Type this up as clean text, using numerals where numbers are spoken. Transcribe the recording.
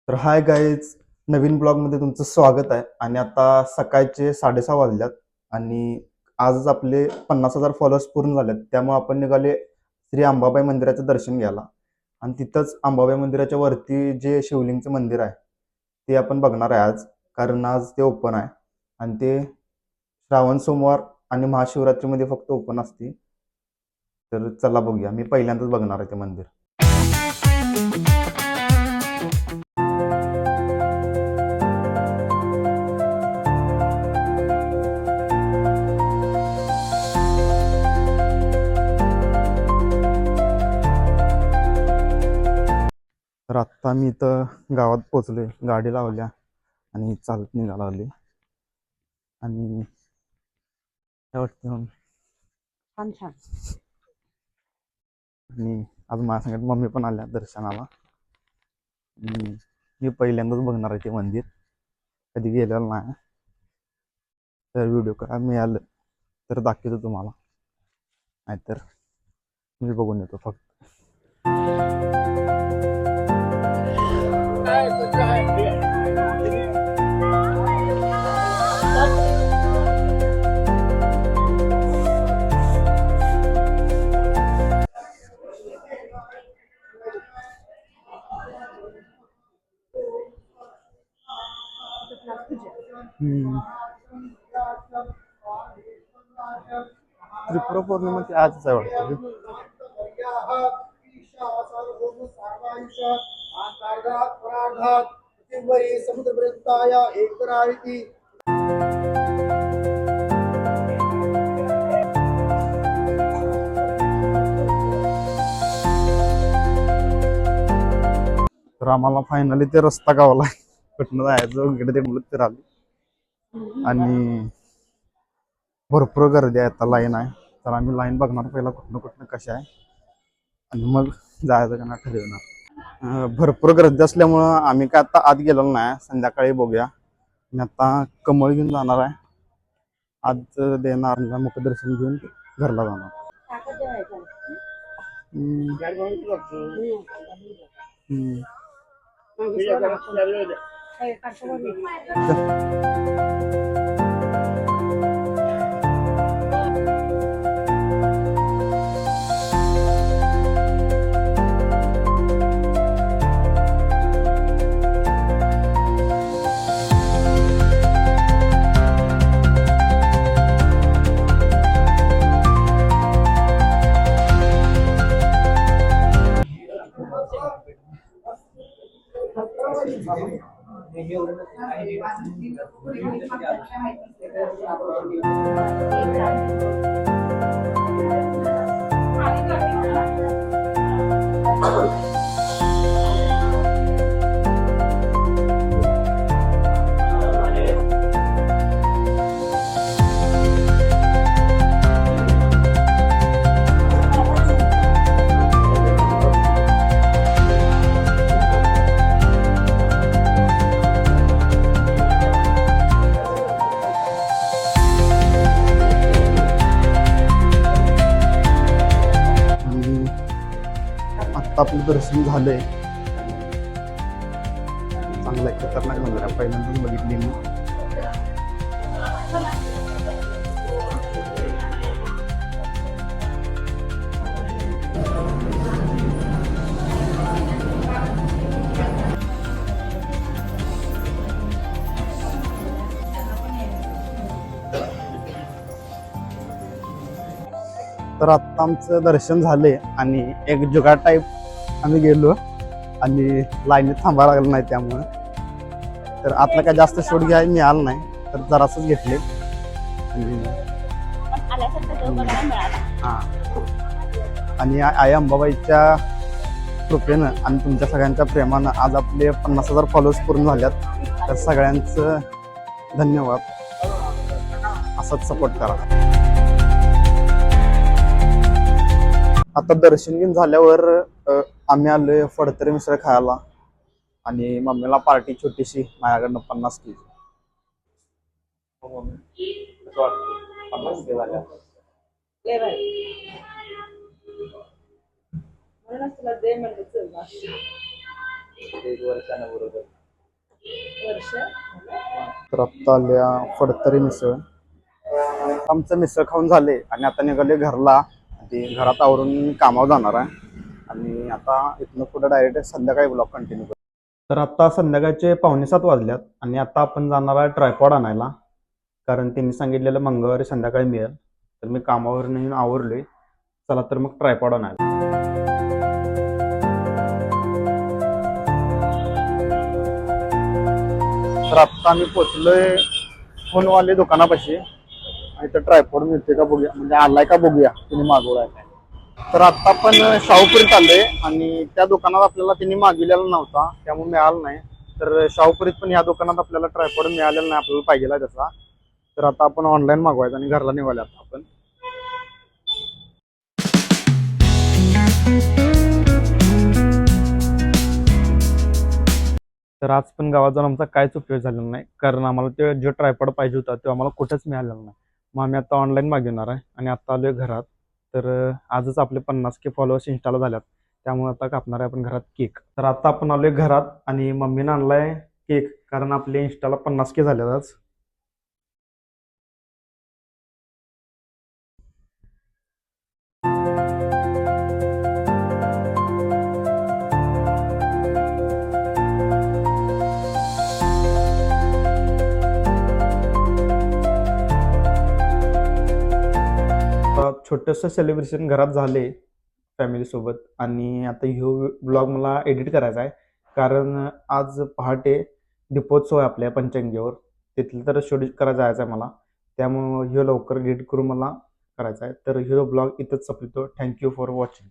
तर hi guys, नवीन ब्लॉगमध्ये तुमचं स्वागत आहे. आणि आता सकाळचे 6:30 वाजल्यात आणि आजच आपले 50,000 फॉलोअर्स पूर्ण झालेत. त्यामुळे आपण निघाले श्री अंबाबाई मंदिराचं दर्शन घ्यायला. आणि तिथंच अंबाबाई मंदिराच्या वरती जे शिवलिंगचं मंदिर आहे ते आपण बघणार आहे आज, कारण आज ते ओपन आहे. आणि ते श्रावण सोमवार आणि महाशिवरात्रीमध्ये फक्त ओपन असते. तर चला बघूया, मी पहिल्यांदाच बघणार आहे ते मंदिर. तर आत्ता मी इथं गावात पोचलोय, गाडी लावल्या आणि चालत निघाला आले. आणि काय वाटतं मग? छान छान. आणि आज माझ्या सांगत मम्मी पण आल्या दर्शनाला. मी पहिल्यांदाच बघणार आहे ते मंदिर, कधी गेलेलं नाही. तर व्हिडिओ काय मिळालं तर दाखवतो तुम्हाला, नाहीतर मी बघून येतो फक्त. त्रिपुरा पौर्णिमा ती आजच आहे वाटतं. तर आम्हाला फायनली ते रस्ता गावला, कुठनं जायचं इकडे ते मुलं तर आली. आणि भरपूर गर्दी आहे, आता लाईन आहे. तर आम्ही लाईन बघणार पहिला कुठनं कशा आहे, आणि मग जायचं का नाही ठरवणार. भरपूर गर्दी असल्यामुळं आम्ही काय आता आत गेलेलो नाही, संध्याकाळी बघूया. आणि आता कमळ घेऊन जाणार आहे, आज देणार मुखदर्शन घेऊन घरला जाणार. आता आपलं दर्शन झालंय, चांगलं आहे, खतरनाक मंदिर आहे, पहिल्यांदाच बघितली मी. तर आत्ता आमचं दर्शन झालंय आणि एक जुगाड टाईप आम्ही गेलो आणि लाईनीत थांबायला लागलं नाही, त्यामुळं तर आतला काय जास्त शूट घ्यायला मिळालं नाही, तर जरासच घेतले. आणि आणि आई अंबाबाईच्या कृपेनं आणि तुमच्या सगळ्यांच्या प्रेमानं आज आपले 50,000 फॉलोअर्स पूर्ण झाल्यात. तर सगळ्यांचं धन्यवाद, असंच सपोर्ट करा. आता दर्शन घेऊन झाल्यावर आम्ही आलोय फडतरी मिसळ खायला, आणि मम्मीला पार्टी छोटीशी माझ्याकडनं 50 केजी. 50 झाल्या. म्हणूनच तुला दे म्हणलं चल. 1 वर्षानं बरोबर. वर्ष तर आत्ता आल्या फडतरी मिसळ. आमचं मिसळ खाऊन झाले आणि आता निघाले घरला. ते घरात आवरून कामावर जाणार आहे आणि आता इथनं पुढे डायरेक्ट संध्याकाळी ब्लॉग कंटिन्यू करू. तर आता संध्याकाळचे 6:45 वाजल्यात आणि आता आपण जाणार आहे ट्रायपॉड आणायला, कारण त्यांनी सांगितलेलं मंगळवारी संध्याकाळी मिळेल. तर मी कामावर येऊन आवरलोय. चला तर मग ट्रायपॉड आणायला. तर आत्ता आम्ही पोचलोय फोनवाले दुकानापाशी आणि तर ट्रायपॉड मिळते का बघूया, म्हणजे आलाय का बघूया तिने मागवलाय. तर आता आपण शाहूपुरीत चाललोय आणि त्या दुकानात आपल्याला त्यांनी मागविलेला नव्हता, त्यामुळे मिळालं नाही. तर शाहूपुरीत पण या दुकानात आपल्याला ट्रायपॉड मिळालेला नाही आपल्याला पाहिजेला त्याचा. तर आता आपण ऑनलाईन मागवायचं आणि घरला निघाले आता आपण. तर आज पण गावात जाऊन आमचा काहीच उपयोग झालेला नाही, कारण आम्हाला ते जो ट्रायपॉड पाहिजे होता तो आम्हाला कुठंच मिळालेला नाही. मग आम्ही आता ऑनलाईन मागवणार आहे आणि आता आलोय घरात. तर आजच आपले 50K फॉलोअर्स इंस्टाला झाल्यात, त्यामुळे आता कापणार आहे आपण घरात केक. तर आता आपण आलोय घरात आणि मम्मीनं आणलाय केक, कारण आपले इंस्टाला 50K झाल्यात आज. छोटंसं सेलिब्रेशन घरात झाले फॅमिलीसोबत आणि आता ह्यो ब्लॉग मला एडिट करायचा आहे, कारण आज पहाटे दीपोत्सव आहे आपल्या पंचगंगेवर. तिथलं तर शूट करायला जायचं आहे मला, त्यामुळं ह्यो लवकर एडिट करून मला करायचा आहे. तर ह्यो ब्लॉग इथंच संपवतो. Thank you for watching.